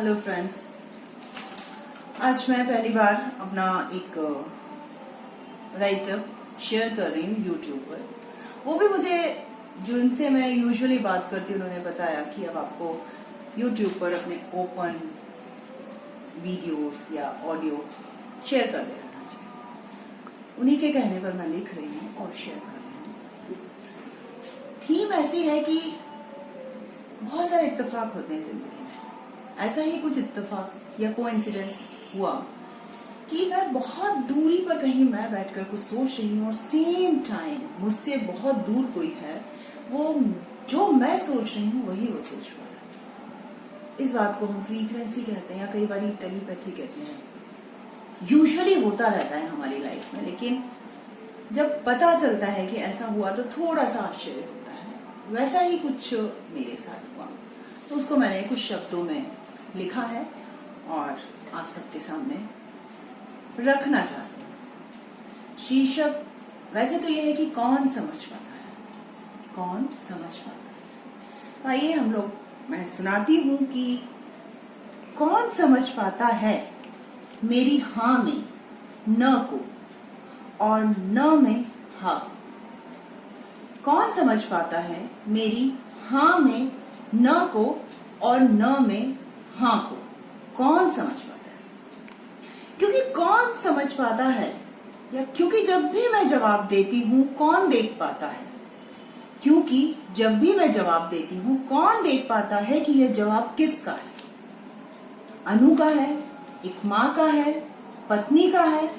Hello friends, आज मैं पहली बार अपना एक राइटअप शेयर कर रही हूँ यूट्यूब पर। वो भी मुझे जिनसे मैं यूजुअली बात करती हूँ उन्होंने बताया कि अब आपको यूट्यूब पर अपने ओपन वीडियोस या ऑडियो शेयर कर देना चाहिए। उन्हीं के कहने पर मैं लिख रही हूँ और शेयर कर रही हूँ। थीम ऐसी है कि बहुत सारे इत्तेफाक होते हैं जिंदगी में। ऐसा ही कुछ इत्तेफाक या कोइंसिडेंस हुआ कि मैं बहुत दूरी पर कहीं मैं बैठकर कुछ सोच रही हूँ और सेम टाइम मुझसे बहुत दूर कोई है, वो जो मैं सोच रही हूँ वही वो सोच रहा है। इस बात को हम फ्रीक्वेंसी कहते हैं या कई बार टेलीपैथी कहते हैं। यूजुअली होता रहता है हमारी लाइफ में, लेकिन जब पता चलता है कि ऐसा हुआ तो थोड़ा सा आश्चर्य होता है। वैसा ही कुछ मेरे साथ हुआ, तो उसको मैंने कुछ शब्दों में लिखा है और आप सबके सामने रखना चाहती हूँ। शीर्षक वैसे तो यह है कि कौन समझ पाता है, कौन समझ पाता है। आइए हम लोग, मैं सुनाती हूँ कि कौन समझ पाता है मेरी हाँ में न को और न में हाँ। कौन समझ पाता है मेरी हाँ में न को और न में हाँ को। कौन समझ पाता है? क्योंकि कौन समझ पाता है, या क्योंकि जब भी मैं जवाब देती हूँ कौन देख पाता है। क्योंकि जब भी मैं जवाब देती हूँ कौन देख पाता है कि यह जवाब किसका है। अनु का है, एक माँ का है, पत्नी का है,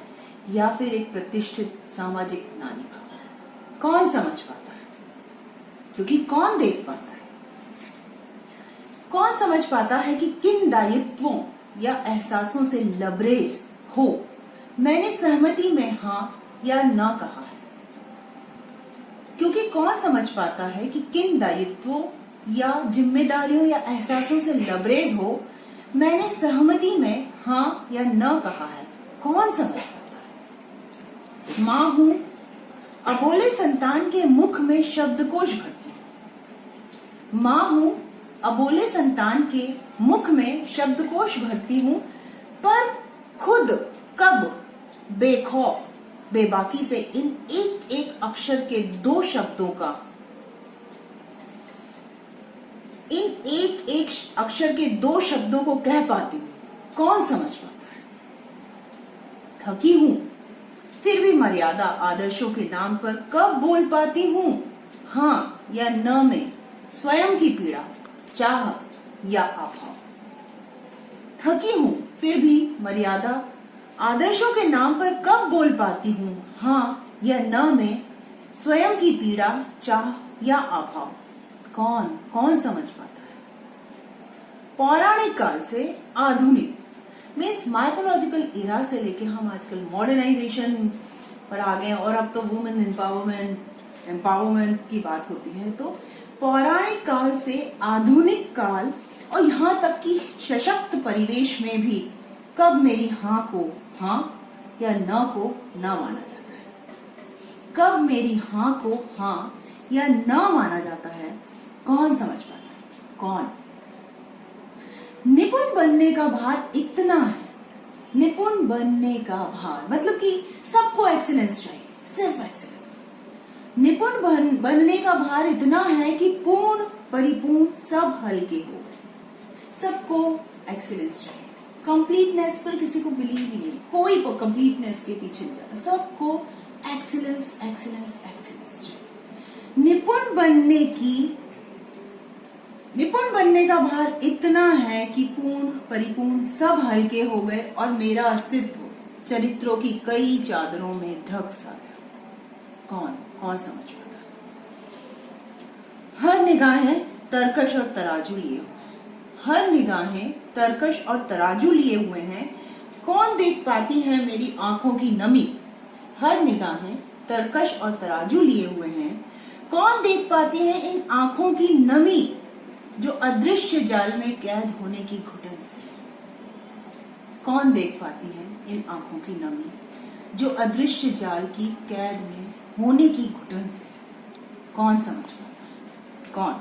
या फिर एक प्रतिष्ठित सामाजिक नारी का। कौन समझ पाता है? क्योंकि कौन देख पाता है। कौन समझ पाता है कि किन दायित्वों या एहसासों से लबरेज हो मैंने सहमति में हाँ या ना कहा है। क्योंकि कौन समझ पाता है कि किन दायित्वों या जिम्मेदारियों या एहसासों से लबरेज हो मैंने सहमति में हाँ या ना कहा है। कौन समझ पाता है? माँ हूं, अबोले संतान के मुख में शब्दकोश भरती हूं। माँ हूं, अबोले संतान के मुख में शब्दकोश भरती हूं, पर खुद कब बेखौफ बेबाकी से इन एक एक अक्षर के दो शब्दों का, इन एक एक अक्षर के दो शब्दों को कह पाती हूं। कौन समझ पाता है? थकी हूं, फिर भी मर्यादा आदर्शों के नाम पर कब बोल पाती हूं हाँ या न में स्वयं की पीड़ा, चाह या अभाव। थकी हूं, फिर भी मर्यादा आदर्शों के नाम पर कब बोल पाती हूं हाँ या न में स्वयं की पीड़ा, चाह या अभाव। कौन समझ पाता है? पौराणिक काल से आधुनिक मीन्स माइथोलॉजिकल एरा से लेके हम आजकल मॉडर्नाइजेशन पर आ गए और अब तो वुमेन एम्पावरमेंट की बात होती है। तो पौराणिक काल से आधुनिक काल और यहाँ तक कि सशक्त परिवेश में भी कब मेरी हाँ को हाँ या न को न माना जाता है। कब मेरी हाँ को हाँ या न माना जाता है। कौन समझ पाता है? कौन? निपुण बनने का भार इतना है, निपुण बनने का भार मतलब कि सबको एक्सीलेंस चाहिए, सिर्फ एक्सीलेंस। निपुण बनने का भार इतना है कि पूर्ण परिपूर्ण सब हल्के हो गए। सबको एक्सीलेंस चाहिए। कंप्लीटनेस पर किसी को बिलीव ही नहीं, कोई कंप्लीटनेस के पीछे नहीं जाता। सबको एक्सीलेंस एक्सीलेंस एक्सीलेंस चाहिए। निपुण बनने का भार इतना है कि पूर्ण परिपूर्ण सब हल्के हो गए और मेरा अस्तित्व चरित्रों की कई चादरों में ढक सा गया। कौन समझ पाता है? हर निगाहें तरकश और तराजू लिए हुए हैं। हर निगाहें तरकश और तराजू लिए हुए हैं। कौन देख पाती है मेरी आंखों की नमी। हर निगाहें तरकश और तराजू लिए हुए हैं। कौन देख पाती है इन आंखों की नमी जो अदृश्य जाल में कैद होने की घुटन से। कौन देख पाती है इन आंखों की नमी जो अदृश्य जाल की कैद में होने की घुटन से। कौन समझ पाता है? कौन?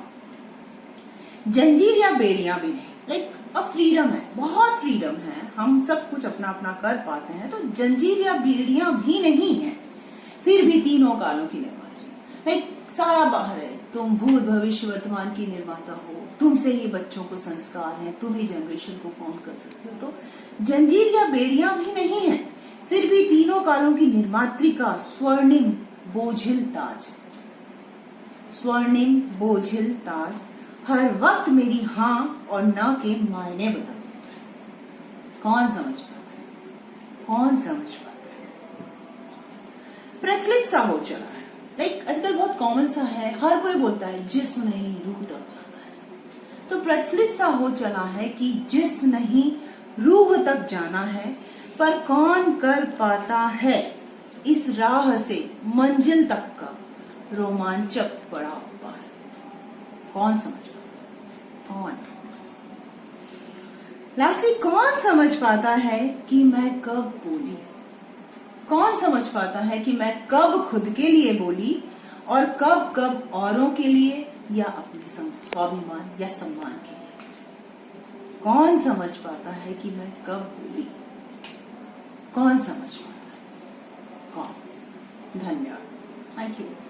जंजीर या बेड़ियां भी नहीं, लाइक अब फ्रीडम है, बहुत फ्रीडम है, हम सब कुछ अपना अपना कर पाते हैं, तो जंजीर या बेड़ियां भी नहीं है, फिर भी तीनों कालों की निर्मात्री। लाइक सारा बाहर है, तुम भूत भविष्य वर्तमान की निर्माता हो, तुमसे ही बच्चों को संस्कार है, तुम ही जनरेशन को फॉर्म कर सकते हो। तो जंजीर या बेड़ियां भी नहीं है, फिर भी तीनों कालों की निर्मात्री का स्वर्णिम बोझिल ताज, स्वर्णिम बोझिल ताज हर वक्त मेरी हाँ और ना के मायने बदल देता है। कौन समझ पाता है? कौन समझ पाता है? प्रचलित सा हो चला है, लाइक आजकल बहुत कॉमन सा है, हर कोई बोलता है जिस्म नहीं रूह तक जाना है। तो प्रचलित सा हो चला है कि जिस्म नहीं रूह तक जाना है, पर कौन कर पाता है इस राह से मंजिल तक का रोमांचक पड़ा पार? कौन समझ पाता? कौन? लास्टली कौन समझ पाता है कि मैं कब बोली? कौन समझ पाता है कि मैं कब खुद के लिए बोली और कब कब औरों के लिए या अपने स्वाभिमान या सम्मान के लिए? कौन समझ पाता है कि मैं कब बोली? कौन समझ पाता है? कौन? धन्यवाद। Thank you.